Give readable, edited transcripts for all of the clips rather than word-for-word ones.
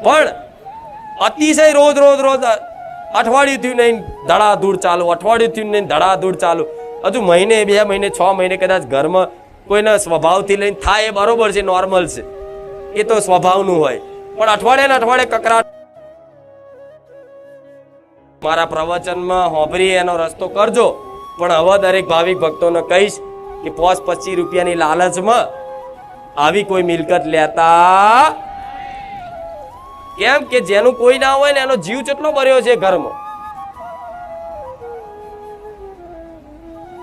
પણ અતિશય રોજ રોજ રોજ અઠવાડિયું થયું નહીં ધડાધૂળ ચાલુ, અઠવાડિયું થયું નહીં ધડાધૂળ ચાલુ, હજુ મહિને 2 મહિને 6 મહિને કદાચ ઘરમાં કોઈના સ્વભાવથી લઈને થાય એ બરોબર છે, નોર્મલ છે, એ તો સ્વભાવનું હોય. પણ અઠવાડિયે ને અઠવાડિયે કકરાટ. મારા પ્રવચનમાં હોંભરી એનો રસ્તો કરજો. પણ હવે દરેક ભાવિક ભક્તોને કહીશ કે 25 રૂપિયાની લાલચમાં આવી કોઈ મિલકત લેતા. કેમ કે જેનું કોઈ ના હોય ને એનો જીવ કેટલો ભર્યો છે ઘરમાં.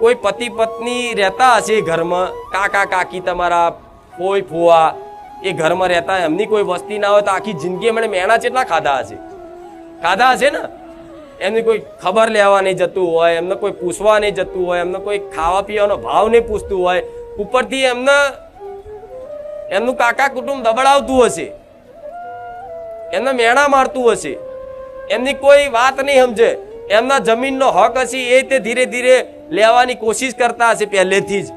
કોઈ પતિ પત્ની રહેતા હશે ઘરમાં, કાકા કાકી તમારા કોઈ ફુવા એ ઘરમાં રહેતા, એમની કોઈ વસ્તી ના હોય તો આખી જિંદગી એમણે મેણા કેટલા ખાધા હશે ને. એમની કોઈ ખબર લેવા નહીં જતું હોય, એમને કોઈ પૂછવા નહીં જતું હોય, એમને કોઈ ખાવા પીવાનો ભાવ નહીં પૂછતું હોય, ઉપરથી એમનું કાકા કુટુંબ દબડાવતું હશે, એમને મેણા મારતું હશે, એમની કોઈ વાત નહીં સમજે, એમના જમીનનો હક હશે એ તે ધીરે ધીરે લેવાની કોશિશ કરતા હશે પહેલેથી જ.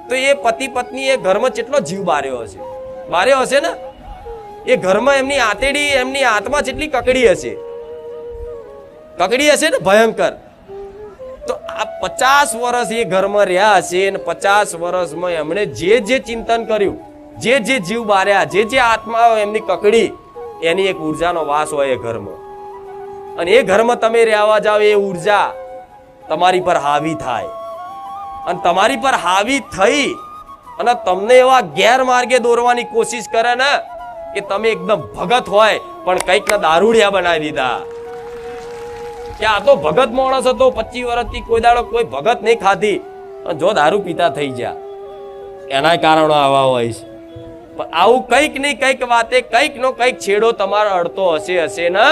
તો એ પતિ પત્ની એ ઘરમાં કેટલો જીવ બાર્યો હશે ને. એ ઘરમાં એમની આતેડી, એમની આત્મા જેટલી કકડી હશે ને ભયંકર. તો આ 50 વર્ષ એ ઘરમાં રહ્યા હશે અને 50 વર્ષમાં એમણે જે ચિંતન કર્યું, જે જીવ બાર્યા, જે આત્મા એમની કકડી, એની એક ઉર્જાનો વાસ હોય એ ઘરમાં. અને એ ઘરમાં તમે રહેવા જાઓ, એ ઉર્જા તમારી પર હાવી થાય. અને તમારી પર હાવી થઈ અને તમને એવા ગેરમાર્ગે દોરવાની કોશિશ કરે ને કે તમે એકદમ ભગત હોય પણ કંઈક ના દારૂડિયા બનાવી દીધા. કે આ તો ભગત માણસ હતો, 25 વર્ષથી કોઈ દાડો કોઈ ભગત નહીં ખાધી, જો દારૂ પીતા થઈ ગયા. એના કારણો આવા હોય છે. પણ આવું કંઈક નહીં કંઈક વાતે કંઈક નો કંઈક છેડો તમારો અડતો હશે ને.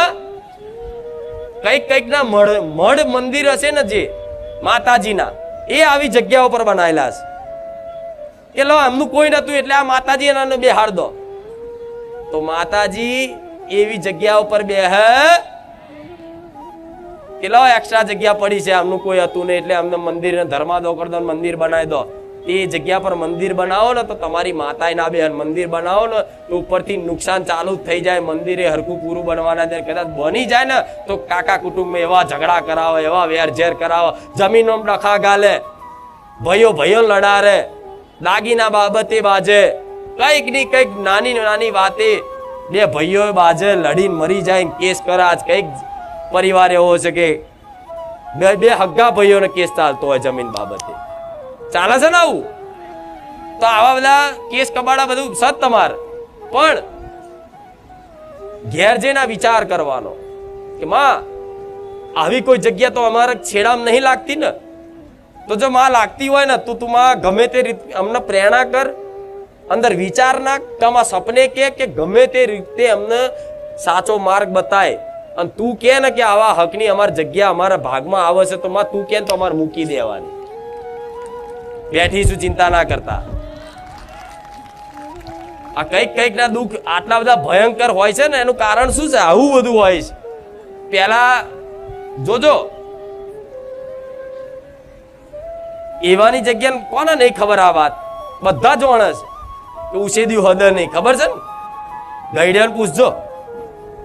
કંઈક ના મઢ મંદિર હશે ને જે માતાજીના, એ આવી જગ્યાઓ પર બનાવેલા છે કે લો એમનું કોઈ નતું એટલે આ માતાજી એના બેહાડ દો. તો માતાજી એવી જગ્યા ઉપર બેહે કે લો એક્સ્ટ્રા જગ્યા પડી છે, આમનું કોઈ હતું નહીં એટલે અમને મંદિર ધર્માદો કરી દો, મંદિર બનાવી દો. એ જગ્યા પર મંદિર બનાવો ને તો તમારી માતા ના બે મંદિર બનાવો ને તો ઉપરથી નુકસાન ચાલુ જ થઈ જાય. મંદિરે હરખું પૂરું બનવાના દે, કદાચ બની જાય ને તો કાકા કુટુંબમાં એવા ઝઘડા કરાવો, એવા વેરઝેર કરાવો, જમીનો ડખા ગાલે, ભાઈઓ લડારે, દાગીના બાબતે બાજે, કઈક ની કઈક નાની વાતે 2 ભાઈઓ બાજે, લડીને મરી જાય, કેસ કરાજ. કઈક પરિવાર એવો છે કે બે હગ્ગા ભાઈઓને કેસ ચાલતો હોય જમીન બાબતે, ચાલે છે ને આવું. તો આવા બધા કેસ કબાડા બધું સત તમાર. પણ ઘેર જઈને વિચાર કરવાનો કે માં આવી કોઈ જગ્યા તો અમારા છેડામાં નહીં લાગતી ને. તો જો માં લાગતી હોય ને તો તું માં ગમે તે રીતે અમને પ્રેરણા કર, અંદર વિચાર નાખ, તમારા સપને કે ગમે તે રીતે અમને સાચો માર્ગ બતાય. અને તું કે ને કે આવા હકની અમારી જગ્યા અમારા ભાગમાં આવે છે તો માં તું કે તો અમારે મૂકી દેવાની. બેઠીશું, ચિંતા ના કરતા. આ કંઈક ના દુઃખ આટલા બધા ભયંકર હોય છે ને એનું કારણ શું છે? આવું બધું હોય છે. પેલા જોજો એવાની જગ્યા કોને નહીં ખબર? આ વાત બધા જ માણસ કે ઉછેદ્યું હદ નહીં ખબર છે ને. ગઈડિયાને પૂછજો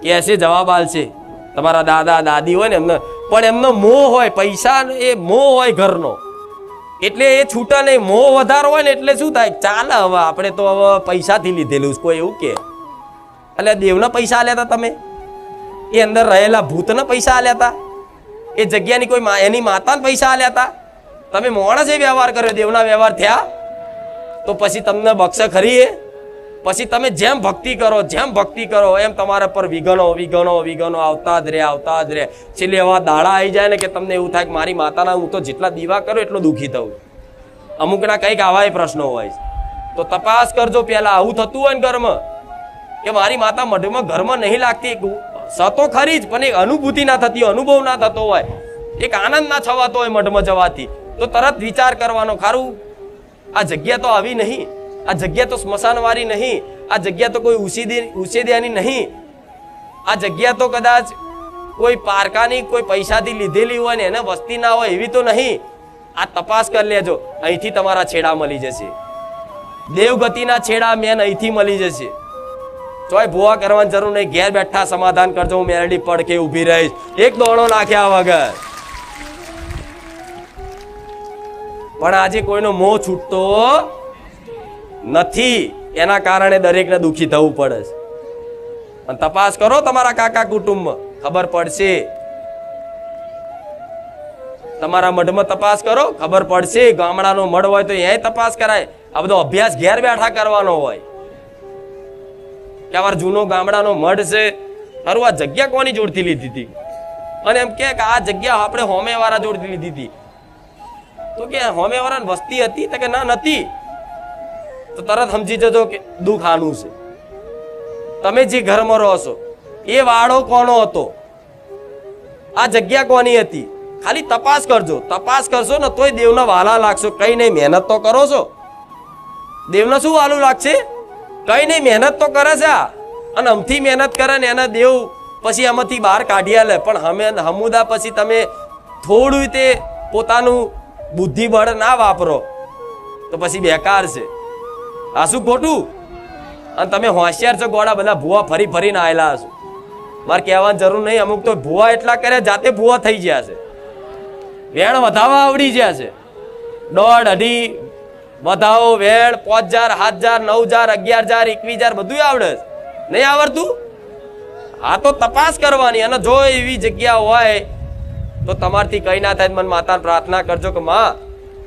કે એસે જવાબ આલશે. તમારા દાદા દાદી હોય ને એમને, પણ એમનો મોહ હોય, પૈસા એ મોહ હોય ઘરનો, એટલે એ છૂટા નહીં. મોહ વધારો હોય ને એટલે શું થાય? ચાલે હવે આપણે તો હવે પૈસાથી લીધેલું. કોઈ એવું કે એટલે દેવના પૈસા આલ્યા હતા તમે? એ અંદર રહેલા ભૂતના પૈસા આલ્યા હતા? એ જગ્યાની કોઈ એની માતાને પૈસા આલ્યા હતા? તમે માણસે વ્યવહાર કર્યો, દેવના વ્યવહાર થયા તો પછી તમને બક્ષે ખરી? એ પછી તમે જેમ ભક્તિ કરો એમ તમારા પર વિઘ્નો આવતા જ રહે. છેલ્લે એવા દાડા આવી જાય ને કે તમને એવું થાય કે મારી માતાના હું તો જેટલા દીવા કરું એટલો દુઃખી થવું. અમુકના કંઈક આવા પ્રશ્નો હોય તો તપાસ કરજો પેલા. આવું થતું હોય ને ઘરમાં કે મારી માતા મઢમાં ઘરમાં નહીં લાગતી, સતો ખરી જ પણ એક અનુભૂતિ ના થતી, અનુભવ ના થતો હોય, એક આનંદ ના છવાતો હોય મઢમાં જવાથી, તો તરત વિચાર કરવાનો, ખારું આ જગ્યા તો આવી નહીં, આ જગ્યા તો સ્મશાનવાળી નહીં, આ જગ્યા તો કોઈ ઉછેદ્યાની નહીં, આ જગ્યા તો કદાચ કોઈ પારકાની કોઈ પૈસાથી લીધેલી હોય ને એને વસ્તી ના હોય એવી તો નહીં. આ તપાસ કરી લેજો. અહીંથી તમારા છેડા મળી જશે, દેવગતિના છેડા મેન અહીંથી મળી જશે. ચોય ભૂવા કરવાની જરૂર નહીં, ઘેર બેઠા સમાધાન કરજો, હું મેરડી પડકે ઊભી રહીશ, એક દોણો નાખ્યા વગર. પણ આજે કોઈનો મોહ છૂટતો નથી, એના કારણે દરેકને દુઃખી થવું પડે છે. અને તપાસ કરો તમારા કાકા કુટુંબમાં, ખબર પડશે. તમારા મઢમાં તપાસ કરો, ખબર પડશે. ગામડાનો મઢ હોય તો એ તપાસ કરાય. આ બધો અભ્યાસ ઘેર બેઠા કરવાનો હોય કે અમારો જૂનો ગામડાનો મઢ છે, ખરું આ જગ્યા કોની જોડથી લીધી હતી? અને એમ કે આ જગ્યા આપણે હોમે વાળા જોડથી લીધી હતી. તો કે હોમે વાળાની વસ્તી હતી? તો કે ના નથી. તો તરત સમજી જજો કે દુઃખ આનું છે. તમે જે ઘરમાં રહો છો એ વાડો કોનો હતો? આ જગ્યા કોની હતી? ખાલી તપાસ કરજો. તપાસ કરશો ને તોય દેવના વાલા લાગશો. કઈ નહીં, મહેનત તો કરો છો. દેવને શું વાલું લાગશે? કઈ નહીં, મહેનત તો કરે છે. અને અમથી મહેનત કરે ને એને દેવ પછી આમાંથી બહાર કાઢી આલે. પણ હમુદા પછી તમે થોડું તે પોતાનું બુદ્ધિ બળ ના વાપરો તો પછી બેકાર છે. આ શું ખોટું? અને તમે હોશિયાર છો ગોળા, બધા ભૂવા ફરી ફરીને આવેલા હશો. મારે કહેવાની જરૂર નહીં. અમુક તો ભૂવા એટલા કરે જાતે ભૂવા થઈ ગયા છે. વેણ વધાવા આવડી ગયા છે. 1.5 2 વધાવો વેણ 5000 7000 9000 11000 21000 બધું આવડે છે. નહીં આવડતું? આ તો તપાસ કરવાની. અને જો એવી જગ્યા હોય તો તમારથી કઈ ના થાય, મને માતાને પ્રાર્થના કરજો કે માં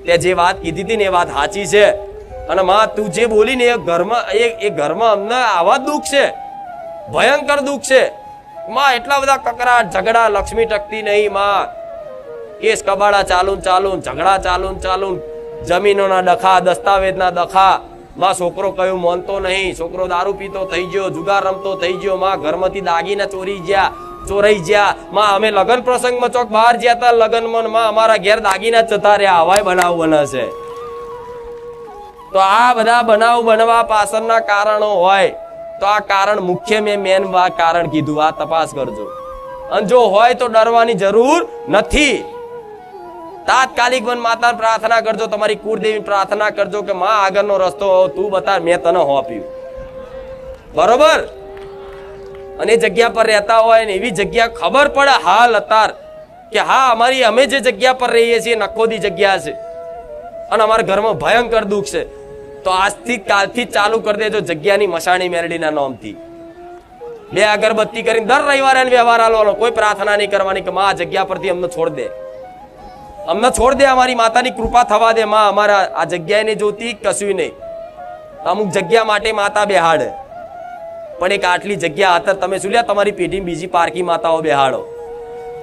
તે જે વાત કીધી હતી ને એ વાત સાચી છે. અને માં તું જે બોલી ને એ ઘરમાં અમને આવા દુઃખ છે, ભયંકર દુઃખ છે માં. એટલા બધા કકરાટ ઝઘડા, લક્ષ્મી ટકતી નહીં માં. કેસ કબાડા ચાલુ ઝઘડા ચાલુ, જમીનોના ડખા, દસ્તાવેજના ડખા માં. છોકરો કયું માનતો નહીં, છોકરો દારૂ પીતો થઈ ગયો, જુગાર રમતો થઈ ગયો માં. ઘરમાંથી દાગીના ચોરાઈ ગયા માં. અમે લગ્ન પ્રસંગમાં ચોક બહાર ગયા હતા, લગ્નમાં માં અમારા ઘેર દાગીના જતા રહ્યા. હવાય બનાવ બને છે. તો આ બધા બનાવ બનવા પાછળના કારણો હોય તો આ કારણ મુખ્ય મેન કારણ કીધું. આ તપાસ કરજો. અને જો હોય તો ડરવાની જરૂર નથી. તાત્કાલિક મન માતા પ્રાર્થના કરજો, તમારી કુળદેવી પ્રાર્થના કરજો કે માં આગળનો રસ્તો તું બતા, મેં તને હોપ્યું. બરોબર? અને જગ્યા પર રહેતા હોય ને એવી જગ્યા ખબર પડે હાલ અત્યાર કે હા અમે જે જગ્યા પર રહીએ છીએ નખોદી જગ્યા છે અને અમારા ઘરમાં ભયંકર દુઃખ છે, તો આજથી કાલથી ચાલુ કરી દેજો જગ્યાની મસાણી મેરડીના નામથી. 2 અગરબત્તી કરીને દર રવિવારે વ્યવહાર આલવાનો. કોઈ પ્રાર્થના નહીં કરવાની કે માં આ જગ્યા પરથી અમને છોડ દે, અમારી માતાની કૃપા થવા દે માં. અમારા આ જગ્યાએ નહીં જોતી, કશું નહીં. અમુક જગ્યા માટે માતા બેહાડે, પણ એક આટલી જગ્યા અત્યારે તમે શું લ્યા તમારી પેઢી બીજી પારકી માતાઓ બેહાડો.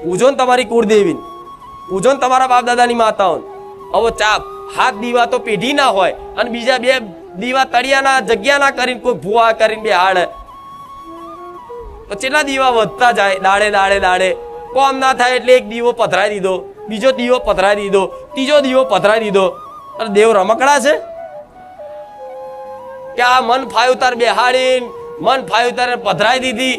પૂજો ને તમારી કુળદેવી, પૂજો ને તમારા બાપ દાદાની માતાઓ. હવે હાથ દીવા તો પેઢી ના હોય અને બીજા 2 દીવા તળિયાના જગ્યાના કરીને કોઈ ભૂવા કરીને બેહાડે તો કેટલા દીવા વધતા જાય દાડે. કોમ ના થાય એટલે એક દીવો પધરાઈ દીધો, બીજો દીવો પધરાઈ દીધો, ત્રીજો દીવો પધરાઈ દીધો. અને દેવ રમકડા છે કે આ મન ફાયું તાર બેહાડી, મન ફાયું તારે પધરાઈ દીધી.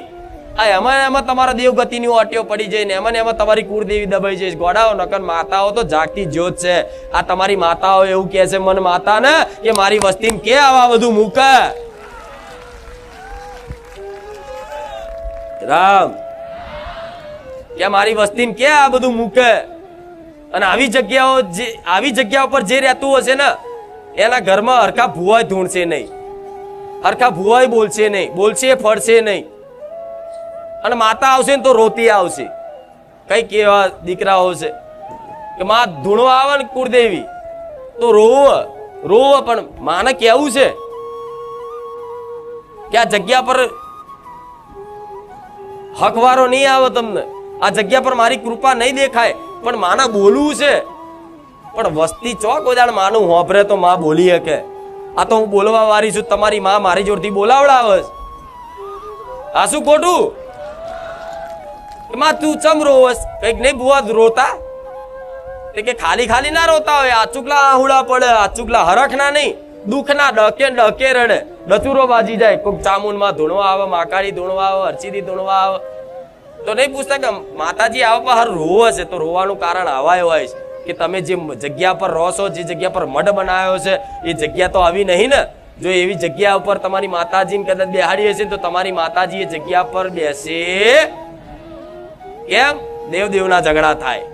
આ એમાં તમારા દેવગતિની ઓટીઓ પડી જાય ને એમાં તમારી કુળદેવી દબાઈ જાય. ગોડાઓ નકર માતાઓ તો જાગતી જ્યોત છે. આ તમારી માતાઓ એવું કે છે મન માતા ને કે મારી વસ્તીમાં કે આવા બધું મૂકે. રામ કે મારી વસ્તીમાં કે આ બધું મૂકે. અને આવી જગ્યાઓ પર જે રહેતું હશે ને એના ઘરમાં હરખા ભૂવાય ધૂણશે નહીં, હરખા ભૂવાય બોલશે નહીં, બોલશે ફળશે નહીં. અને માતા આવશે ને તો રોતી આવશે. કઈ કેવા દીકરાઓ છે કે માં ધૂણવા આવે ને કુળદેવી તો રોવ પણ માને કેવું છે કે આ જગ્યા પર હકવારો નહીં આવે, તમને આ જગ્યા પર મારી કૃપા નહીં દેખાય, પણ માના બોલવું છે. પણ વસ્તી ચોક ઓદાણ માનું હોભરે તો માં બોલી શકે. આ તો હું બોલવા વાળી છું, તમારી માં મારી જોડથી બોલાવડાવે. આ શું ખોટું? માં તું ચમ રોવસ? કઈક નહીં ભુવા રોતા કે ખાલી ના રોતા હોય. આચુકલા આહુડા પડે, આચુકલા હરખના નહીં, દુઃખના ડકે રડે, ડતુરો બાજી જાય. કોઈક ચામુંડ માં ધૂણવા આવે, માકાળી ધૂણવા આવે, હરચીદી ધૂણવા આવે તો નહીં પૂછતા કે માતાજી આવા પર હર રોવે છે. તો રોવાનું કારણ આવા હોય છે કે તમે જે જગ્યા પર રહો છો, જે જગ્યા પર મઢ બનાવ્યો છે એ જગ્યા તો આવી નહીં ને. જો એવી જગ્યા ઉપર તમારી માતાજીને કદાચ બેહાડી હશે તો તમારી માતાજી એ જગ્યા પર બેસે કેમ? દેવ દેવના ઝઘડા થાય.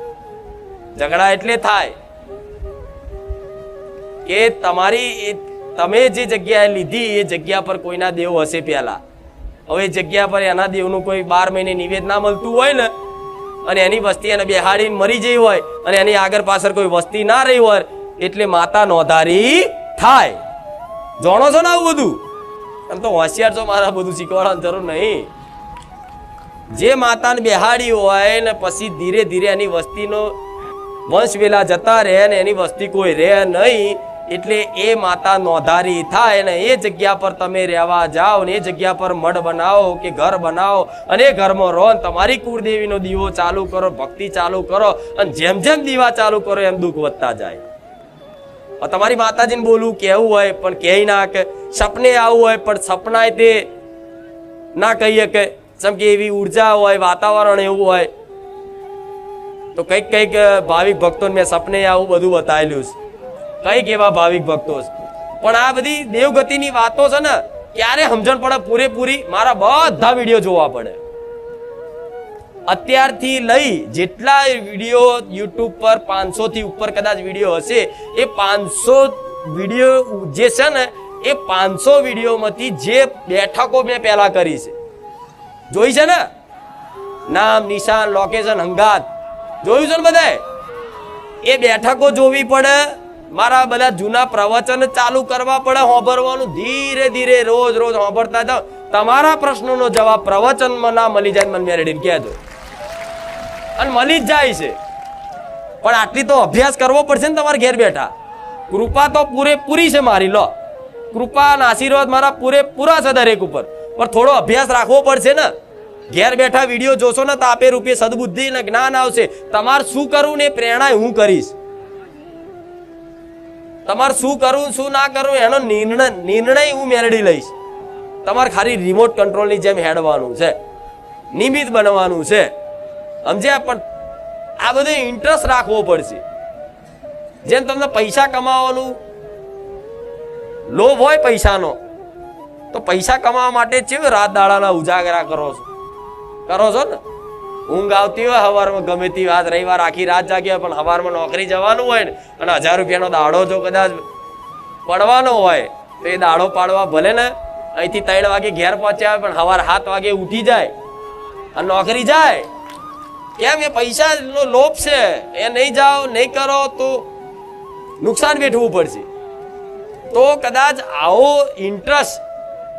ઝઘડા એટલે થાય કે તમે જે જગ્યાએ લીધી એ જગ્યા પર કોઈના દેવ હશે પહેલા. હવે જગ્યા પર એના દેવનું કોઈ 12 મહિને નિવેદ ના મળતું હોય ને અને એની વસ્તી એને બેહાડીને મરી જઈ હોય અને એની આગળ પાછળ કોઈ વસ્તી ના રહી હોય એટલે માતા નોંધારી થાય. જાણો છો ને આવું બધું? એમ તો હોશિયાર છો, મારા બધું શીખવાડવાની જરૂર નહીં. જે માતાને બેહાડી હોય ને પછી ધીરે ધીરે એની વસ્તીનો વંશ વેલા જતા રહે ને એની વસ્તી કોઈ રહે નહીં એટલે એ માતા નોંધારી થાય ને એ જગ્યા પર તમે રહેવા જાઓ ને એ જગ્યા પર મઢ બનાવો કે ઘર બનાવો અને એ ઘરમાં રહો. તમારી કુળદેવીનો દીવો ચાલુ કરો, ભક્તિ ચાલુ કરો અને જેમ જેમ દીવા ચાલુ કરો એમ દુઃખ વધતા જાય. તમારી માતાજીને બોલવું કેવું હોય પણ કહે ના કે, સપને આવું હોય પણ સપનાય તે ના કહીએ કે જેમ કે એવી ઉર્જા હોય, વાતાવરણ એવું હોય તો કઈક ભાવિક ભક્તોને મેં સપને આવું બધું બતાવેલું છે. કઈક એવા ભાવિક ભક્તો છે પણ આ બધી દેવગતિની વાતો છે ને ક્યારે સમજણ પડે પૂરેપૂરી? મારા બધા વિડીયો જોવા પડે. અત્યારથી લઈ જેટલા વિડીયો યુટ્યુબ પર 500 થી ઉપર કદાચ વિડીયો હશે એ 500 વિડીયો જે છે ને એ 500 વિડીયોમાંથી જે બેઠકો મેં પહેલા કરી છે જોઈ છે ને, નામ નિશાન લોકેશન હંગાત જોયું છે ને બધાએ. એ બેઠકો જોવી પડે, મારા બધા જૂના પ્રવચન ચાલુ કરવા પડે, સાંભળવાનું ધીરે ધીરે રોજ રોજ સાંભળતા જાઓ. તમારા પ્રશ્નોનો જવાબ પ્રવચનમાં ના મળી જાય મને મેરેડીને કહેજો અને મળી જ જાય છે. પણ આટલી તો અભ્યાસ કરવો પડશે ને તમારે ઘેર બેઠા. કૃપા તો પૂરેપૂરી છે મારી, લો કૃપા અને આશીર્વાદ મારા પૂરેપૂરા છે દરેક ઉપર, પણ થોડો અભ્યાસ રાખવો પડશે ને. ઘેર બેઠા વિડીયો જોશો ને તો આપે રૂપે સદબુદ્ધિ ને જ્ઞાન આવશે. તમારે શું કરવું ને પ્રેરણા હું કરીશ. તમારે શું કરવું શું ના કરવું એનો નિર્ણય હું મેળવી લઈશ. તમારે ખાલી રિમોટ કંટ્રોલની જેમ હેડવાનું છે, નિમિત્ત બનવાનું છે, સમજ્યા? પણ આ બધો ઇન્ટરેસ્ટ રાખવો પડશે. જેમ તમને પૈસા કમાવાનું લોભ હોય પૈસાનો, તો પૈસા કમાવા માટે છે રાત દાડાના ઉજાગરા કરો છો ને. ઊંઘ આવતી હોય સવારમાં ગમે તે વાત, રવિવાર આખી રાત જાગ્યા પણ સવારમાં નોકરી જવાનું હોય ને અને 1000 રૂપિયાનો દાડો જો કદાચ પડવાનો હોય તો એ દાડો પાડવા ભલે ને અહીંથી 3 વાગે ઘેર પહોંચ્યા હોય પણ સવાર 7 વાગે ઉઠી જાય અને નોકરી જાય. કેમ? એ પૈસાનો લોભ છે. એ નહીં જાઓ નહીં કરો તો નુકસાન વેઠવું પડશે. તો કદાચ આવો ઇન્ટરેસ્ટ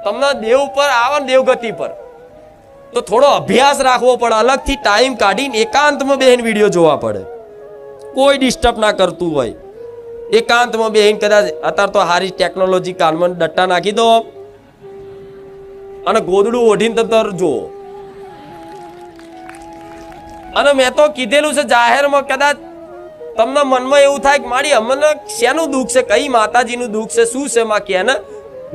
તમને દેવ પર આવે ને દેવગતિ પર તો થોડો અભ્યાસ રાખવો પડે. અલગથી ટાઈમ કાઢીને એકાંતમાં બેહીને વિડીયો જોવા પડે. કોઈ ડિસ્ટર્બ ના કરતું હોય એકાંતમાં બેહીને. કદાચ અત્યારે તો હારી ટેકનોલોજી કાનમાં ડટ્ટા નાખી દો અને ગોદડું ઓઢીને તર જુઓ. અને મેં તો કીધેલું છે જાહેરમાં, કદાચ તમને મનમાં એવું થાય કે મારી અમને શેનું દુઃખ છે, કઈ માતાજીનું દુઃખ છે, શું છે માં કે ને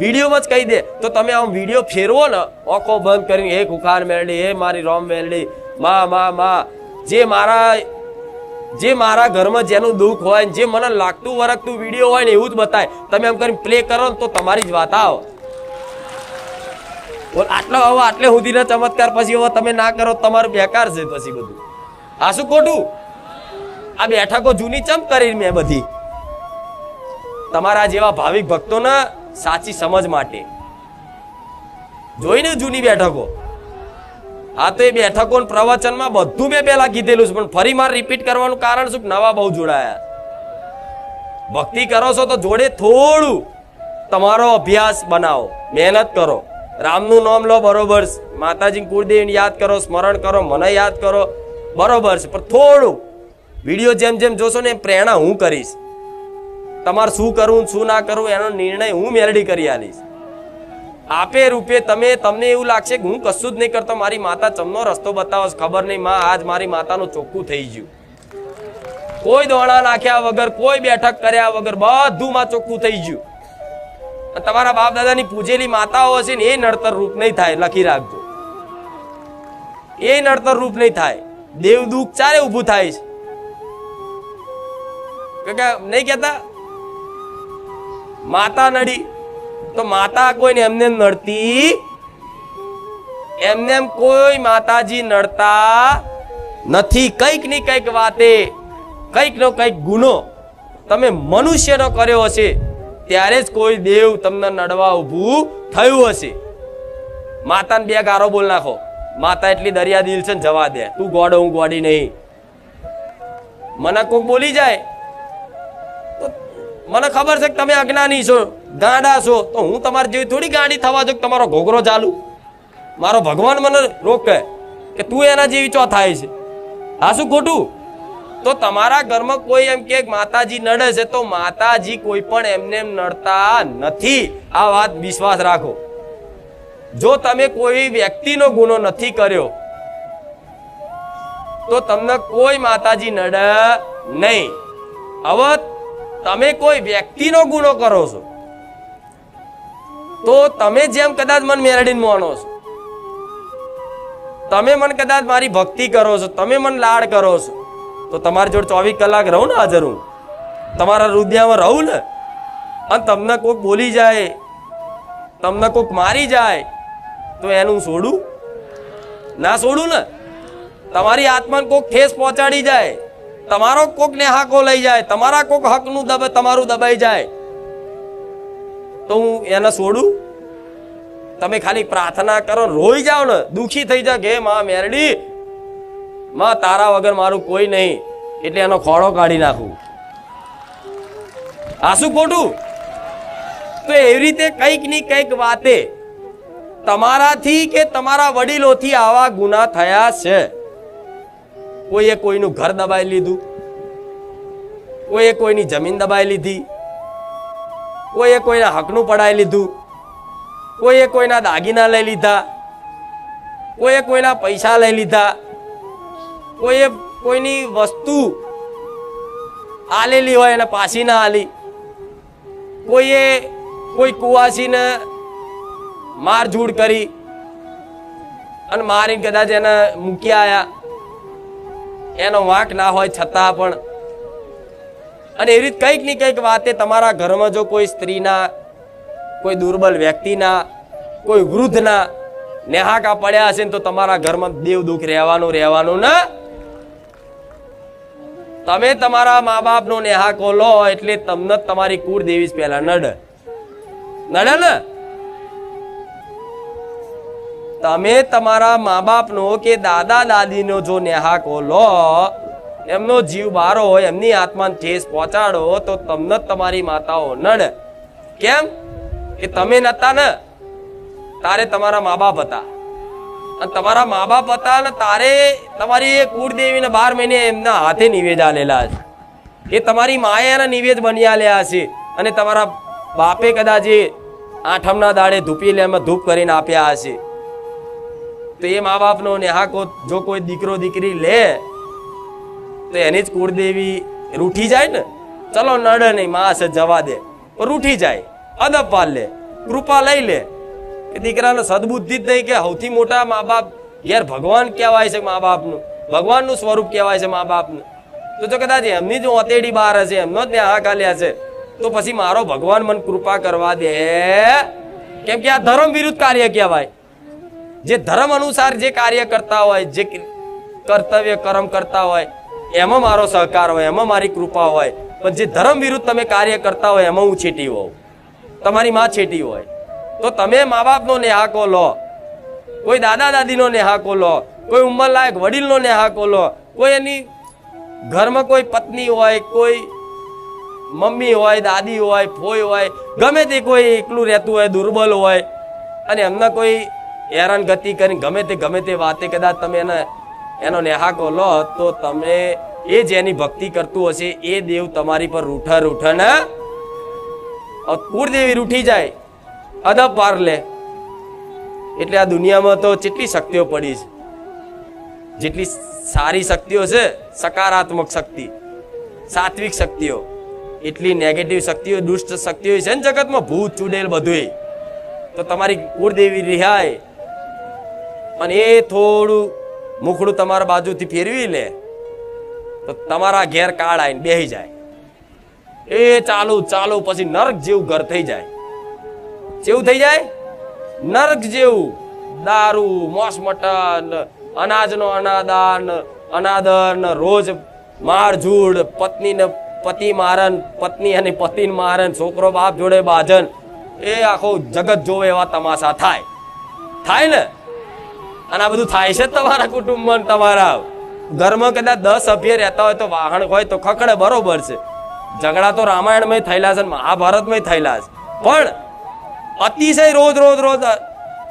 વિડીયોમાં જ કહી દે તો તમે આમ વિડીયો ફેરવો ને આંખો બંધ કરીને, હે ખુખાર મેલડી, હે મારી રોમ મેલડી, માં જે મારા ઘરમાં જેનું દુઃખ હોય, જે મને લાગતું વરગતું વિડીયો હોય ને એવું જ બતાય. તમે એમ કરીને પ્લે કરો ને તો તમારી જ વાત આવો. આટલે સુધીના ચમત્કાર પછી હવે તમે ના કરો તમારું બેકાર છે પછી બધું. આ શું ખોટું? આ બેઠકો જૂની ચમ કરી મેં બધી તમારા જેવા ભાવિક ભક્તોને સાચી સમજ માટે જોઈને જૂની બેઠકો. આ તો એ બેઠકો પ્રવચનમાં બધું મેં પહેલા કીધેલું છે પણ ફરી મારે રિપીટ કરવાનું કારણ શું? નવા બહુ જોડાયા. ભક્તિ કરો છો તો જોડે થોડું તમારો અભ્યાસ બનાવો, મહેનત કરો, રામનું નામ લો બરોબર, માતાજી કુળદેવીને યાદ કરો, સ્મરણ કરો, મને યાદ કરો બરોબર છે, પણ થોડું વિડીયો જેમ જેમ જોશો ને એમ પ્રેરણા હું કરીશ. તમારે શું કરવું શું ના કરવું એનો નિર્ણય હું મેલડી કરી આલીશ. આપે રૂપે તમને એવું લાગશે કે હું કશું જ નહીં કરતો, મારી માતા ચમનો રસ્તો બતાવો, ખબર નહીં માં આજ મારી માતાનું ચોખ્ખું થઈ ગયું. કોઈ દોણા નાખ્યા વગર, કોઈ બેઠક કર્યા વગર બધું માં ચોખ્ખું થઈ ગયું. તમારા બાપ દાદાની પૂજેલી માતાઓ હશે ને એ નડતર રૂપ નહીં થાય, લખી રાખજો. એ નડતર રૂપ નહીં થાય. દેવ દુઃખ ચારે ઉભું થાય છે. નહીં કેતા માતા નડી તો માતા કોઈને એમને નડતી, એમને કોઈ માતાજી નડતા નથી. કંઈક ની કંઈક વાતે, કંઈક નો કંઈક ગુનો તમે મનુષ્યનો કર્યો હશે ત્યારે જ કોઈ દેવ તમને નડવા ઊભું થયું હશે. માતાને બે ગારો બોલ નાખો, માતા એટલી દરિયા દિલ છે ને જવા દે, તું ગોડો હું ગોડી નહીં. મને કોક બોલી જાય તો મને ખબર છે કે તમે અજ્ઞાની છો, ગાંડા છો, તો હું તમારી જેવી થોડી ગાંડી થવા જો તમારો ઘોઘરો ચાલુ. મારો ભગવાન મને રોકે કે તું એના જેવી ચો થાય છે. આ શું ખોટું? તો તમારા ઘરમાં કોઈ એમ કે માતાજી નડે છે તો માતાજી કોઈ પણ એમને નડતા નથી. આ વાત વિશ્વાસ રાખો. જો તમે કોઈ વ્યક્તિનો ગુનો નથી કર્યો તો તમને કોઈ માતાજી નડે નહીં. હવે તમે કોઈ વ્યક્તિનો ગુનો કરો છો તો તમે જેમ કદાચ મન મેરડીને માનો છો, તમે મન કદાચ મારી ભક્તિ કરો છો, તમે મન લાડ કરો છો, તો તમારી જોડે 24 કલાક રહું ને, હાજર હું તમારા હૃદયમાં રહું ને. અને તમને કોઈક બોલી જાય, તમને કોઈક મારી જાય તો એનું છોડું ના? છોડું ને. તમારી આત્માને કોઈક ઠેસ પહોંચાડી જાય, તમારો કોક ને હાકો લઈ જાય, તમારા કોક હકનું તમારું દબાઈ જાય તો હું એને છોડું? તમે ખાલી પ્રાર્થના કરો, રોઈ જાઓ ને, દુખી થઈ જાય કે માં મેરડી, માં તારા વગર મારું કોઈ નહીં, એટલે એનો ખોળો કાઢી નાખું. આ શું ખોટું? તો એવી રીતે કંઈક ની કંઈક વાતે તમારાથી કે તમારા વડીલોથી આવા ગુના થયા છે. કોઈએ કોઈનું ઘર દબાઈ લીધું, કોઈએ કોઈની જમીન દબાઈ લીધી, કોઈએ કોઈના હકનું પડાવી લીધું, કોઈએ કોઈના દાગીના લઈ લીધા, કોઈએ કોઈના પૈસા લઈ લીધા, કોઈએ કોઈની વસ્તુ આલેલી હોય એને પાછી ના આલી, કોઈએ કોઈ કુવાસીને મારઝૂડ કરી અને મારીને કદાચ એને મૂકી આયા, એનો વાંક ના હોય છતાં પણ. અને એવી રીતે કંઈક ની કંઈક વાતે તમારા ઘરમાં જો કોઈ સ્ત્રીના, કોઈ દુર્બલ વ્યક્તિના, કોઈ વૃદ્ધના નેહાકા પડ્યા હશે તો તમારા ઘરમાં દેવ દુઃખ રહેવાનું ને. તમે તમારા મા બાપનો નેહાકો લો એટલે તમને તમારી કુળદેવી પહેલા નડે ને. તમે તમારા મા બાપનો કે દાદા દાદીનો જો નેહાકો લો, એમનો જીવ બારો હોય, એમની આત્માને ઠેસ પહોંચાડો તો તમને તમારી માતાઓ નડે. કેમ કે તમે નતા ને, તારે તમારા મા બાપ હતા, અને તમારા મા બાપ હતા ને તારે તમારી કુળદેવીને 12 મહિને એમના હાથે નિવેદ આલેલા છે. એ તમારી માએ એના નિવેદ બની આલ્યા છે, અને તમારા બાપે કદાચ એ આઠમના દાડે ધૂપી લેમાં ધૂપ કરીને આપ્યા હશે. તો એ મા બાપનો નેહાકો જો કોઈ દીકરો દીકરી લે તો એની જ કુળદેવી રૂઠી જાય ને. ચલો નડે નહીં, માં હશે જવા દે, રૂઠી જાય, અદબ પાલ લે, કૃપા લઈ લે કે દીકરાને સદબુદ્ધિ જ નહીં કે સૌથી મોટા મા બાપ યાર ભગવાન કહેવાય છે. મા બાપનું ભગવાનનું સ્વરૂપ કહેવાય છે મા બાપનું. તો જો કદાચ એમની જ ઓતેડી બહાર હશે, એમનો જ નેહા કાલ્યા છે, તો પછી મારો ભગવાન મને કૃપા કરવા દે. કેમ કે આ ધર્મ વિરુદ્ધ કાર્ય કહેવાય. જે ધર્મ અનુસાર જે કાર્ય કરતા હોય, જે કર્તવ્ય કર્મ કરતા હોય, એમાં મારો સહકાર હોય, એમાં મારી કૃપા હોય. પણ જે ધર્મ વિરુદ્ધ તમે કાર્ય કરતા હોય એમાં હું છેટી હોઉં, તમારી માં છેટી હોય. તો તમે મા બાપનો નેહાકો લો, કોઈ દાદા દાદીનો નેહાકો લો, કોઈ ઉંમરલાયક વડીલનો નેહાકો લો, કોઈ એની ઘરમાં કોઈ પત્ની હોય, કોઈ મમ્મી હોય, દાદી હોય, ફોઈ હોય, ગમે તે કોઈ એકલું રહેતું હોય, દુર્બલ હોય, અને એમને કોઈ હેરાનગતિ કરી ગમે તે વાતે કદાચ તમે એનો નેહાકો લો તો તમે એ જેની ભક્તિ કરતું હશે એ દેવ તમારી પર રૂઠે ને કુળદેવી રૂઠી જાય, અદબ પાર લે. એટલે આ દુનિયામાં તો કેટલી શક્તિઓ પડી છે. જેટલી સારી શક્તિઓ છે, સકારાત્મક શક્તિ, સાત્વિક શક્તિઓ, એટલી નેગેટિવ શક્તિઓ, દુષ્ટ શક્તિઓ છે ને જગતમાં, ભૂત ચુડેલ બધું. તો તમારી કુળદેવી રિહાય અને એ થોડું મુખડું તમારા બાજુથી ફેરવી લે તો તમારા ઘેર કાળ આવીને બેસી જાય. એ ચાલુ પછી નરક જેવું ઘર થઈ જાય. કેવું થઈ જાય? નરક જેવું. દારૂ, મોસ મટન, અનાજનો અનાદર, રોજ મારઝૂડ, પત્નીને પતિ મારન, પત્ની અને પતિને મારન, છોકરો બાપ જોડે બાજન, એ આખો જગત જોવે એવા તમાશા થાય ને. અને આ બધું થાય છે તમારા કુટુંબમાં, તમારા ઘરમાં કદાચ 10 સભ્ય રહેતા હોય તો વાહન હોય તો ખકડે, બરોબર છે. ઝઘડા તો રામાયણમાં થયેલા છે, મહાભારતમાં થયેલા છે. પણ અતિશય રોજ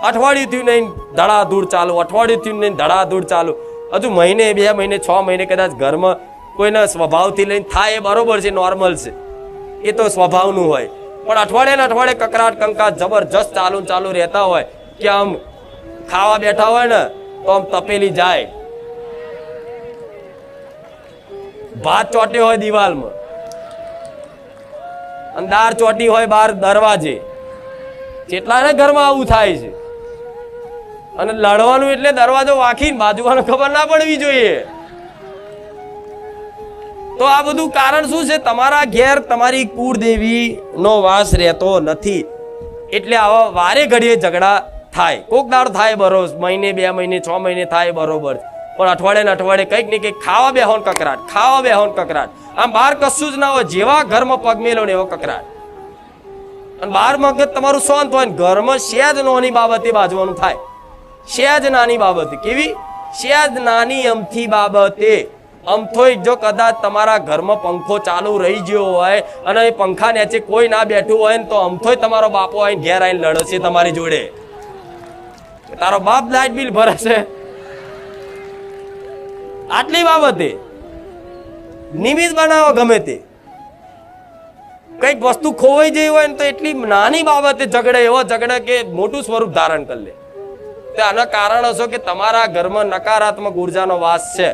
અઠવાડિયું થયું નહીં ધડાધૂળ ચાલુ, અઠવાડિયું થયું નહીં ધડાધૂળ ચાલુ, હજુ મહિને 2 મહિને 6 મહિને કદાચ ઘરમાં કોઈના સ્વભાવથી લઈને થાય, એ બરોબર છે, નોર્મલ છે, એ તો સ્વભાવનું હોય. પણ અઠવાડિયે કકરાટ કંકાટ જબરજસ્ત ચાલુ રહેતા હોય કે આમ ખાવા બેઠા હોય ને તો આમ તપેલી જાય, ભાત ચોટ્યો હોય દિવાલમાં અને દાળ ચોટી હોય બહાર દરવાજે. કેટલાને ઘરમાં આવું થાય છે. અને લડવાનું એટલે દરવાજો વાંખીને બાજુવાળો ખબર ના પડવી જોઈએ. તો આ બધું કારણ શું છે? તમારા ઘેર તમારી કુળદેવી નો વાસ રહેતો નથી, એટલે આવા વારે ઘડીએ ઝઘડા થાય. કોક દાડ થાય બરોબર, મહિને 2 મહિને 6 મહિને થાય બરોબર, પણ અઠવાડિયે કંઈક ને કંઈક ખાવા બેહોન કકરાટ. આમ બહાર કશું જ ના હોય, જેવા ઘરમાં પગ મેલો ને એવો કકરાટ. અને બહાર મગજ તમારું શાંત હોય, ઘરમાં સહેજ નાની બાબતે બાજવાનું થાય. સહેજ નાની બાબતે, કેવી સહેજ નાની અમથી બાબતે. અમથોય જો કદાચ તમારા ઘરમાં પંખો ચાલુ રહી ગયો હોય અને એ પંખા નીચે કોઈ ના બેઠું હોય ને તો અમથોય તમારો બાપો આવીને ઘેર આવીને લડશે તમારી જોડે. તારો બાપ લાઇટ બિલ ભરે છે. આટલી બાબતે નિમિત્ત બનાવો ગમે તે. કઈક વસ્તુ ખોવાઈ જઈ હોય ને તો એટલી નાની બાબતે એવો ઝઘડે કે મોટું સ્વરૂપ ધારણ કરી લે. આના કારણ હશો કે તમારા ઘરમાં નકારાત્મક ઉર્જાનો વાસ છે.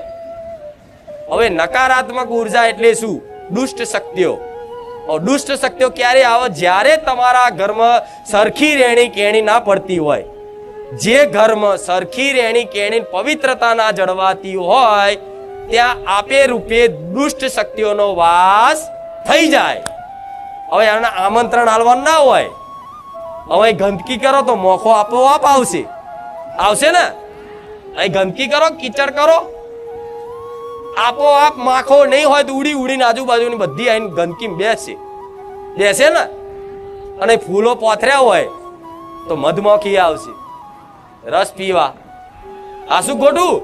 હવે નકારાત્મક ઉર્જા એટલે શું? દુષ્ટ શક્તિઓ. દુષ્ટ શક્તિઓ ક્યારે આવે? જ્યારે તમારા ઘરમાં સરખી રહેણી કેણી ના પડતી હોય. જે ઘરમાં સરખી રહેણી કેણી પવિત્રતા ના જળવાતી હોય ત્યાં આપે રૂપે દુષ્ટ શક્તિઓનો વાસ થઈ જાય. હવે એના આમંત્રણ આલવાનું ના હોય. હવે ગંદકી કરો તો મોખો આપોઆપ આવશે ને. અહીં ગંદકી કરો, કીચડ કરો, આપોઆપ માખો નહીં હોય તો ઉડીને આજુબાજુની બધી આઈને ગંદકી બેસે ને. અને ફૂલો પોથર્યા હોય તો મધમાખી આવશે રસ પીવા. આ શું ખોટું?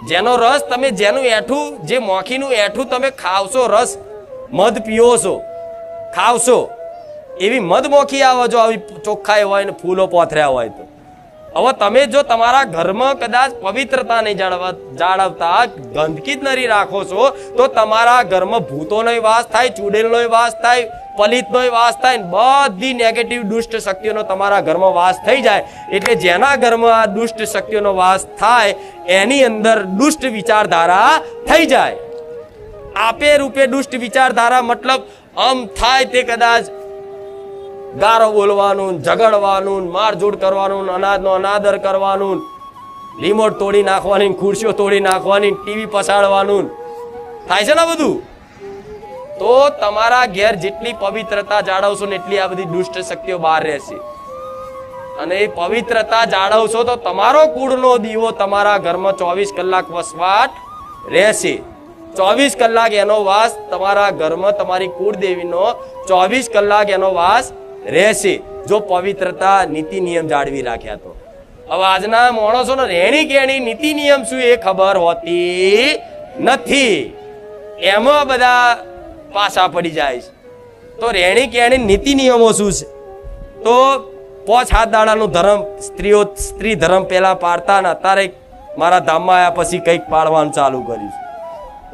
જેનો રસ તમે, જેનું એઠું, જે મોખીનું એઠું તમે ખાવશો, રસ મધ પીવો છો, ખાવશો, એવી મધમોખી આવે જો આવી ચોખ્ખાઈ હોય ને ફૂલો પોથર્યા હોય તો. હવે તમે જો તમારા ઘરમાં કદાચ પવિત્રતા નહીં જાળવતા, ગંદકી જ નહીં રાખો છો તો તમારા ઘરમાં ભૂતોનો વાસ થાય, ચુડેલનો વાસ થાય, પલિતનો વાસ થાય, બધી નેગેટિવ દુષ્ટ શક્તિઓનો તમારા ઘરમાં વાસ થઈ જાય. એટલે જેના ઘરમાં આ દુષ્ટ શક્તિઓનો વાસ થાય એની અંદર દુષ્ટ વિચારધારા થઈ જાય. આપે રૂપે દુષ્ટ વિચારધારા મતલબ આમ થાય તે કદાચ ગારો બોલવાનું, ઝઘડવાનું, મારઝૂડ કરવાનું, અનાજનો અનાદર કરવાનું, રિમોટ તોડી નાખવાની, ખુરશીઓ તોડી નાખવાની, ટીવી પસાડવાનું થાય છે ને બધું. તો તમારા ઘેર જેટલી પવિત્રતા જાળવશો ને એટલી આ બધી દુષ્ટ શક્તિઓ બહાર રહેશે. અને એ પવિત્રતા જાળવશો તો તમારો કુળનો દીવો તમારા ઘરમાં 24 કલાક વસવાટ રહેશે. 24 કલાક એનો વાસ તમારા ઘરમાં, તમારી કુળદેવીનો 24 કલાક એનો વાસ રહેશે જો પવિત્રતા નીતિ નિયમ જાળવી રાખ્યા તો. હવે આજના માણસો ને રહેણી કેણી નીતિ નિયમ શું એ ખબર હોતી નથી. એમાં બધા પાછા પડી જાય છે. તો રહેણી કેણી નીતિ નિયમો શું છે? તો 5 દાડાનું ધર્મ, સ્ત્રી ધર્મ પેલા પાડતા ને અત્યારે મારા ધામમાં આવ્યા પછી કંઈક પાડવાનું ચાલુ કર્યું.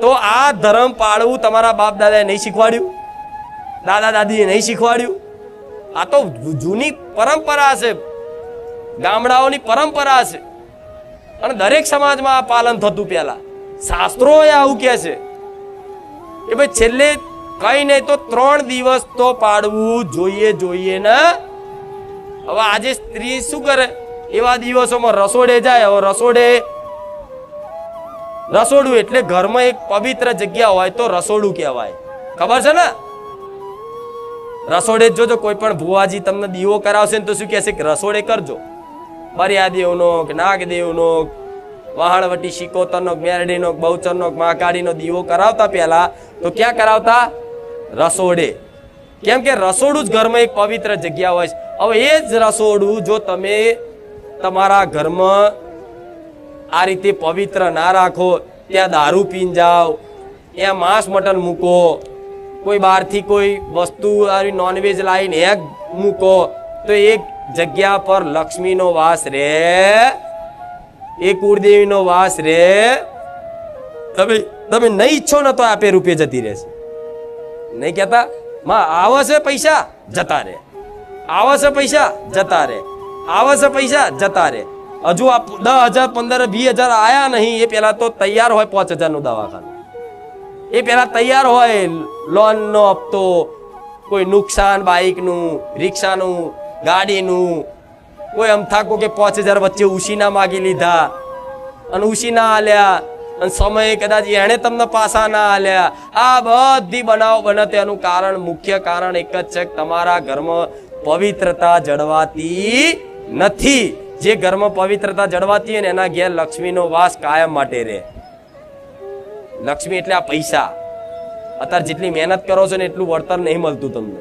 તો આ ધર્મ પાળવું તમારા બાપ દાદાએ નહીં શીખવાડ્યું, દાદા દાદીએ નહીં શીખવાડ્યું. આ તો જૂની પરંપરા છે, ગામડાઓની પરંપરા છે. અને દરેક સમાજમાં આ પાલન થતું. પેલા શાસ્ત્રો આવું કે છે કે ભાઈ છેલ્લે કઈ નહીં તો 3 દિવસ તો પાડવું જોઈએ ને. હવે આજે સ્ત્રી શું કરે? એવા દિવસોમાં રસોડે જાય. હવે રસોડું એટલે ઘરમાં એક પવિત્ર જગ્યા હોય તો રસોડું કહેવાય. ખબર છે ને? રસોડે જ જોજો, કોઈ પણ ભુવાજી તમને દીવો કરાવશે ને તો શું કહેશે કે રસોડે કરજો. મર્યાદેવનો કે નાગદેવનો, વહાણવટી શિકોતરનો, મેરડીનો, બહુચરનો, મહાકાળીનો દીવો કરાવતા પહેલા તો ક્યાં કરાવતા? રસોડે. કેમ કે રસોડું જ ઘરમાં એક પવિત્ર જગ્યા હોય છે. હવે એ જ રસોડું જો તમે તમારા ઘરમાં આ રીતે પવિત્ર ના રાખો, ત્યાં દારૂ પીને જાઓ, ત્યાં માંસ મટન મૂકો, કોઈ બહારથી કોઈ વસ્તુ આવી નોનવેજ લાવીને એ મૂકો, તો એક જગ્યા પર લક્ષ્મીનો વાસ રે, એ કુળદેવીનો વાસ રે. તમે નહીં ઈચ્છો ને તો આપે રૂપે જતી રહેશે. નહીં કહેતા માં આવે છે પૈસા જતા રહે, આવે છે પૈસા જતા રહે, આવે છે પૈસા જતા રહે. હજુ આ 10,000 15,000 20,000 આયા નહીં, એ પેલા તો તૈયાર હોય 5,000 નું દવાખાનું. એ પેલા તૈયાર હોય લોન નો હપ્તો, કોઈ નુકસાન બાઇકનું, રિક્ષાનું, ગાડીનું, કોઈ અમથાકો કે 5,000 વચ્ચે ઉશીના માગી લીધા અને ઉશીના આલ્યા, અને સમય કદાચ એને તમને પાછા ના આલ્યા. આ બધી બનાવો બને તેનું કારણ, મુખ્ય કારણ એક જ છે કે તમારા ઘરમાં પવિત્રતા જળવાતી નથી. જે ઘરમાં પવિત્રતા જળવાતી હોય ને એના ઘેર લક્ષ્મીનો વાસ કાયમ માટે રહે. લક્ષ્મી એટલે આ પૈસા. અત્યારે જેટલી મહેનત કરો છો ને એટલું વળતર નહીં મળતું તમને.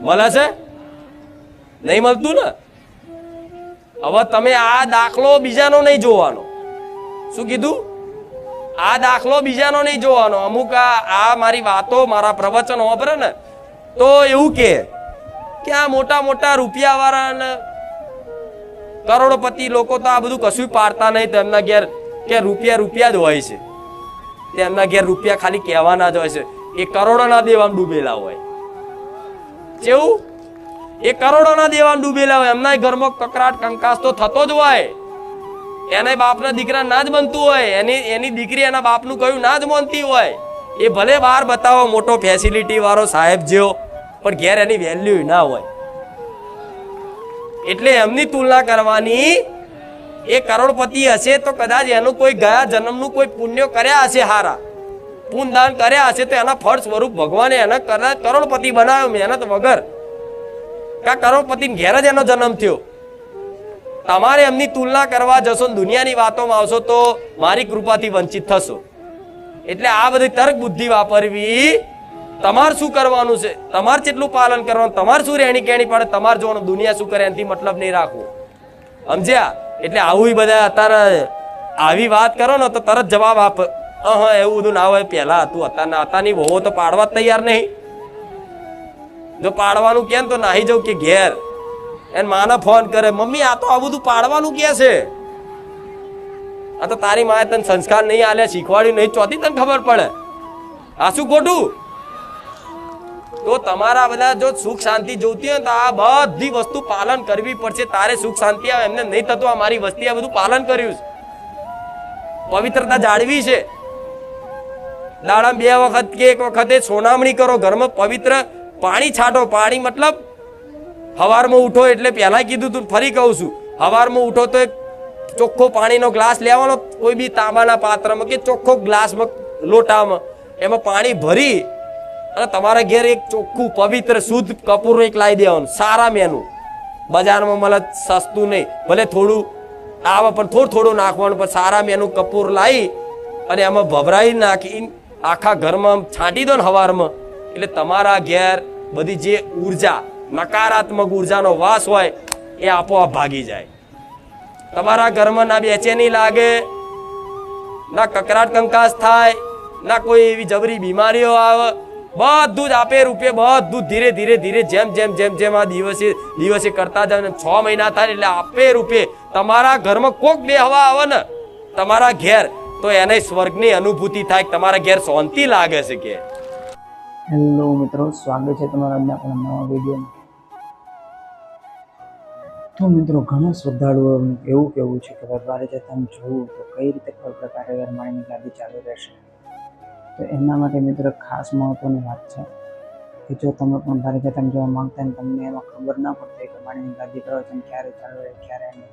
મળે છે? નહીં મળતું ને. હવે તમે આ દાખલો બીજાનો નહીં જોવાનો. શું કીધું? આ દાખલો બીજાનો નહીં જોવાનો. અમુક આ મારી વાતો, મારા પ્રવચનો વાપરે ને તો એવું કે આ મોટા મોટા રૂપિયા વાળા કરોડપતિ લોકો તો આ બધું કશું પાડતા નહીં. તેમના ઘેર કે રૂપિયા જ હોય છે. તેમના ઘેર રૂપિયા ખાલી કહેવાના જ હોય છે. એ કરોડોના દેવામાં ડૂબેલા હોય. કેવું? એ કરોડોના દેવામાં ડૂબેલા હોય. એમના ઘરમાં કકરાટ કંકાસ તો થતો જ હોય. એના બાપના દીકરા ના જ બનતું હોય, એની દીકરી એના બાપનું કહ્યું ના જ માનતી હોય. એ ભલે બહાર બતાવો મોટો ફેસિલિટી વાળો સાહેબ જેવો, પણ ઘેર એની વેલ્યુ ના હોય. એટલે એમની તુલના કરવાની. એ કરોડપતિ હશે તો કદાચ એનું કોઈ ગયા જન્મનું કોઈ પુણ્ય કર્યા હશે, હારા પુણ્યદાન કર્યા હશે, તો એના ફળ સ્વરૂપ ભગવાને એને કદાચ કરોડપતિ બનાવ્યો મહેનત વગર. કા કરોડપતિ ઘેર જ એનો જન્મ થયો. તમારે એમની તુલના કરવા જશો, દુનિયાની વાતોમાં આવશો તો મારી કૃપાથી વંચિત થશો. એટલે આ બધી તર્ક બુદ્ધિ વાપરવી. તમારે શું કરવાનું છે, તમારે કેટલું પાલન કરવાનું, તમારે શું રહેણી કેણી પડે તમારે જોવાનું. દુનિયા શું કરે એનાથી મતલબ નહીં રાખવો. સમજ્યા? એટલે આવું બધા અત્યારે આવી વાત કરો ને તો તરત જવાબ આપ, એવું બધું ના હોય. પહેલા હતું, અત્યારની વહુ તો પાડવા જ તૈયાર નહીં. જો પાડવાનું કેમ તો નાહી જવું કે ઘેર એને માને ફોન કરે, મમ્મી આ તો આ બધું પાડવાનું કે છે. આ તો તારી માએ તને સંસ્કાર નહીં આલ્યા, શીખવાડ્યું નહીં, ચોથી તને ખબર પડે. આ શું ખોટું? તો તમારા બધા જો સુખ શાંતિ જોતી હોય તો આ બધી વસ્તુ પાલન કરવી પડશે. તારે સુખ શાંતિ આવે એમને નહીં થતું. આ મારી વસ્તી આ બધું પાલન કર્યું છે. પવિત્રતા જાળવી છે. દાડામાં 2 વખત કે 1 વખતે સોનામણી કરો. ઘરમાં પવિત્ર પાણી છાંટો. પાણી મતલબ હવારમાં ઉઠો એટલે પહેલા કીધું તું, ફરી કહું છું, હવારમાં ઉઠો તો એક ચોખ્ખો પાણીનો ગ્લાસ લેવાનો, કોઈ બી તાંબાના પાત્રમાં કે ચોખ્ખો ગ્લાસમાં લોટામાં એમાં પાણી ભરી અને તમારા ઘેર એક ચોખ્ખું પવિત્ર શુદ્ધ કપૂર એક લાવી દેવાનું. સારા મેનું બજારમાં મળે, સસ્તું નહીં, ભલે થોડું આવે પણ થોડું નાખવાનું, પણ સારા મેનું કપૂર લાવી અને એમાં ભભરાઈ નાખી આખા ઘરમાં છાંટી દો ને હવારમાં. એટલે તમારા ઘેર બધી જે ઉર્જા, નકારાત્મક ઉર્જાનો વાસ હોય એ આપોઆપ ભાગી જાય. તમારા ઘરમાં ના બેચેની લાગે, ના કકરાટ કંકાસ થાય, ના કોઈ એવી જબરી બીમારીઓ આવે. બધું જ આપે રૂપે, બધું ધીરે ધીરે ધીરે જેમ આ દિવસે કરતા જાવ ને 6 મહિના થાય એટલે આપે રૂપે તમારા ઘરમાં કોક બે હવા આવે ને તમારા ઘેર, તો એને સ્વર્ગની અનુભૂતિ થાય, તમારા ઘેર શાંતિ લાગે છે. કે હેલો મિત્રો, સ્વાગત છે તમારા આજના નવા વિડીયોમાં. તો મિત્રો, ઘણા શ્રદ્ધાળુઓનું એવું કહેવું છે કે રવિવારે જતા જોવું તો કઈ રીતે કોઈ પ્રકારે માણીની ગાદી ચાલુ રહેશે. તો એના માટે મિત્રો ખાસ મહત્વની વાત છે કે જો તમે પણ ભારે જતા જોવા માંગતા ને તમને એમાં ખબર ના પડતી કે માણીની ગાદી પ્રવચન ક્યારે ચાલુ રહે ક્યારે નહીં,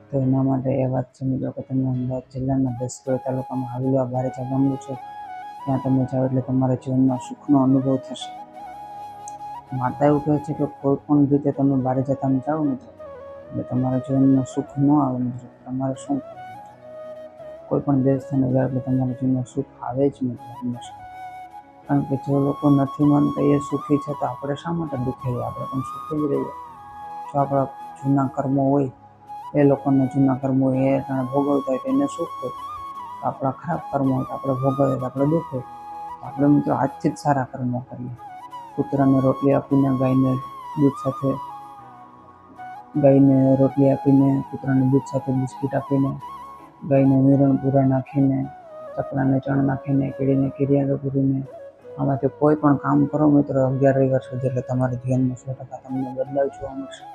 તો એના માટે એ વાત છે મિત્રો કે તમે અમદાવાદ જિલ્લાના 10 તાલુકામાં આવેલું આ ભારેજા ગામડું છે, ત્યાં તમે જાઓ એટલે તમારા જીવનમાં સુખનો અનુભવ થશે. માતા એવું કહે છે કે કોઈ પણ રીતે તમે બહાર જતા જાઓ મિત્રો એટલે તમારા જીવનમાં સુખ ન આવે મિત્રો, તમારે શું કરવું? કોઈ પણ દેશ તમે જાઓ એટલે તમારા જીવનમાં સુખ આવે જ મિત્રો હંમેશા. કારણ કે જે લોકો નથી માનતા એ સુખી છે તો આપણે શા માટે દુઃખી રહીએ? આપણે પણ સુખી જ રહીએ. જો આપણા જૂના કર્મો હોય, એ લોકોના જૂના કર્મો એ ભોગવતા હોય તો એને સુખ હોય, તો આપણા ખરાબ કર્મો હોય તો આપણે ભોગવીએ તો આપણે દુઃખ હોય. તો આપણે મિત્રો આજથી જ સારા કર્મો કરીએ. કૂતરાને રોટલી આપીને, ગાયને રોટલી આપીને, કૂતરાને દૂધ સાથે બિસ્કિટ આપીને, ગાયને નિરણ પૂરા નાખીને, ચકલાને ચણ નાખીને, કીડીને કિરિયારો પૂરીને, આમાંથી કોઈ પણ કામ કરો મિત્રો 11 રવિવાર સુધી એટલે તમારા જીવનમાં 100% તમને બદલાવ જોવા મળશે.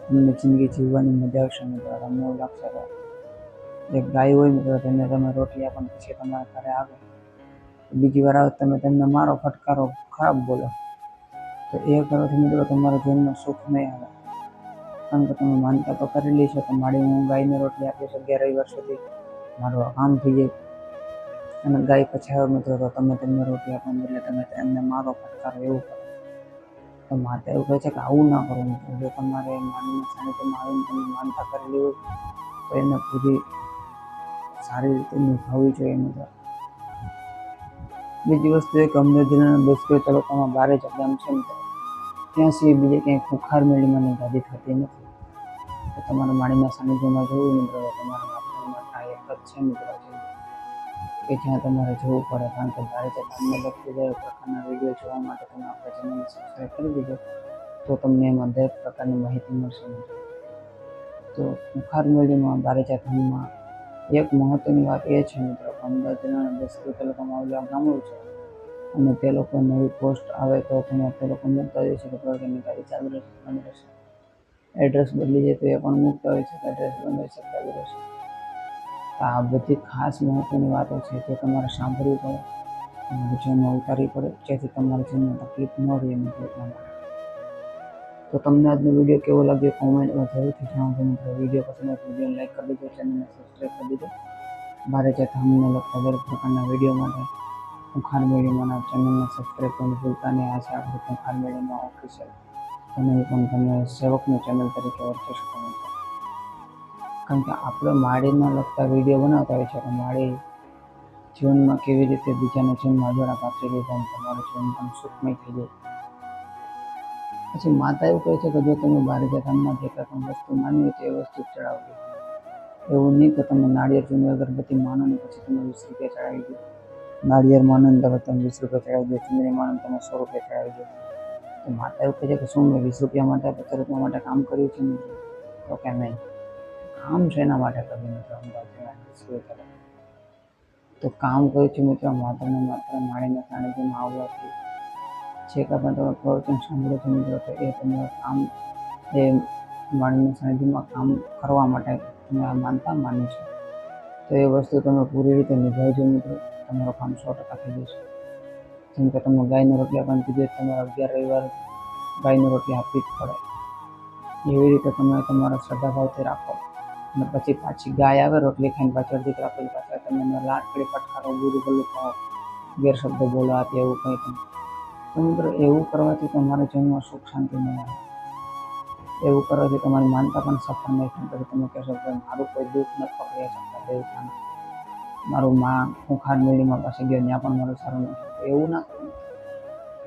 તમને જિંદગી જીવવાની મજા આવશે મિત્રો. તમને એવું લાગશે કે એક ગાય હોય મિત્રો તેને તમે રોટલી આપો પછી તમારા ઘરે આવે, બીજી વાર આવે તમે તેમને મારો, ફટકારો, ખરાબ બોલો, તો એ કરવાથી મિત્રો તમારા જીવનમાં સુખ નહીં આવે. કારણ કે તમે માનતા તો કરેલી છે કે મારી હું ગાયને રોટલી આપીશ 11 રવિવાર સુધી, મારું આ કામ થઈ જાય. અને ગાય પછી આવે મિત્રો તો તમે તેમને રોટલી આપો એટલે તમે એમને મારો, ફટકારો એવું કરો. તો માતા એવું કહે છે કે આવું ના કરો મિત્રો. જો તમારે માનવીના સાનિધ્યમાં આવીને તમે માનતા કરેલી હોય તો એને પૂરી સારી રીતે નિભાવવી જોઈએ મિત્રો. બીજી વસ્તુ એ કે અમદાવાદ જિલ્લાના 10 તાલુકામાં 12 ગામ છે મિત્રો, ત્યાં સુધી બીજે ક્યાંય ખુખાર મેળીમાંની ગાદી થતી નથી. તો તમારે માળીના સાનિધ્યમાં જવું મિત્રો તો તમારા માતા એક જ છે મિત્રો કે જ્યાં તમારે જવું પડે. કારણ કે ધારે છે તમને લગતી દરેક પ્રકારના વિડીયો જોવા માટે તમે આપણા ચેનલને સબસ્ક્રાઈબ કરી દીધો તો તમને એમાં દરેક પ્રકારની માહિતી મળશે મિત્રો. તો ખુખાર મેળીમાં બારેજા ધામમાં એક મહત્વની વાત એ છે મિત્રો કે અમદાવાદ જિલ્લાના 10 તાલુકામાં આવેલા ગામો છે અને તે લોકો નવી પોસ્ટ આવે તો પણ તે લોકો મૂકતા હોય છે કે પ્રવચનની ગાડી ચાલુ રહેશે, બંધ રહેશે. એડ્રેસ બદલી જાય તો એ પણ મૂકતા હોય છે કે એડ્રેસ બંધ રહેશે, ચાલુ રહેશે. તો આ બધી ખાસ મહત્વની વાતો છે જે તમારે સાંભળવી પડે, તમારા જીવનમાં ઉતારવી પડે, જેથી તમારા જીવનમાં તકલીફ ન રહે મિત્રો. એટલા માટે તો તમને આજનો વિડીયો કેવો લાગ્યો કોમેન્ટમાં જરૂરથી જણાવજો મિત્રો. વિડીયો પસંદ આવે તો વિડીયોને લાઈક કરી દેજો, ચેનલને સબસ્ક્રાઈબ કરી દેજો. મારે જે ધામને લગતા દરેક પ્રકારના વિડીયો માટે ખુખાર મેળીમાંના ચેનલને સબસ્ક્રાઈબ કરવાનું ભૂલતા નહીં. આ છે આપણે ખુખાર મેળીમાં ઓફિશિયલ ચેનલ, પણ તમે સેવકનું ચેનલ તરીકે ઓળખી શકો મિત્રો. કારણ કે આપણે માળીમાં લગતા વિડીયો બનાવતા હોય છે કે માળી જીવનમાં કેવી રીતે બીજાના જીવનમાં અજોડા પાથરી દીધા અને તમારું જીવન પણ સુખમય થઈ જાય. પછી માતા એવું કહે છે કે જો તમે બહાર ધામમાં જે કંઈ પણ વસ્તુ માનવી હોય તો એ વસ્તુ ચડાવવી. એવું નહીં કે તમે નાળિયેર જૂની અગરબત્તી માનો ને પછી તમે 20 રૂપિયા ચડાવી દો, નાળિયેર માનો ને તમે 20 રૂપિયા ચડાવી દો, ચૂંદડી માનો ને તમે 100 રૂપિયા ચડાવી દો. તો માતા એવું કહે છે કે શું મેં 20 રૂપિયા માટે, 50 રૂપિયા માટે કામ કર્યું છે મિત્રો? તો કે નહીં. કામ છે એના માટે કર્યું મિત્રો. અમદાવાદ તો કામ કર્યું છે મિત્રો માત્ર ને માત્ર માળીના સાનિધ્યમાં આવવાથી. જે કાંઈ પણ તમે પ્રવચન સાંભળો છો મિત્રો તો એ તમારું કામ એ માળીના સાનિધ્યમાં કામ કરવા માટે તમે માનતા માની છે તો એ વસ્તુ તમે પૂરી રીતે નિભાવજો મિત્રો. તમારું કામ 100% થઈ જશે. જેમ કે તમે ગાયને રોટલી આપવાનું કીધું તમારે 11 રવિવાર ગાયને રોટલી આપવી જ પડે. એવી રીતે તમે તમારા શ્રદ્ધાભાવથી રાખો અને પછી પાછી ગાય આવે રોટલી ખાઈને પાછળ અડધી કલાક પછી પાછા તમે લાકડી, ફટકારો, બુરું ગલ્લું ખાઓ, ગેરશબ્દો બોલો, આથી એવું કંઈ પણ. તો મિત્રો એવું કરવાથી તમારા જીવનમાં સુખ શાંતિ નહીં આવે. એવું કરવાથી તમારી માનતા પણ સફળ નહીં થાય. પછી તમે કહેશો કે મારું કોઈ દુઃખ નથી પકડી શકતા દેવતાને, મારું માં ખુખાર મેળીમાં પાસે ગયો ત્યાં પણ મારું સારું નથી. એવું ના કરો.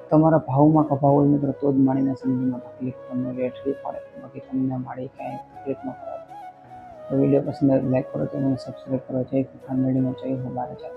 તમારા ભાવમાં કભાવ હોય મિત્રો તો જ માળીના સાનિધ્યમાં તકલીફ તમને વેઠવી પડે. બાકી તમને માળી કાંઈ તકલીફ ન કરાવે. તો વિડીયો પસંદ આવે લાઈક કરો, ચેનલને સબસ્ક્રાઈબ કરો. જય ખુખાર મેળીમાં, જય હો બારેજા.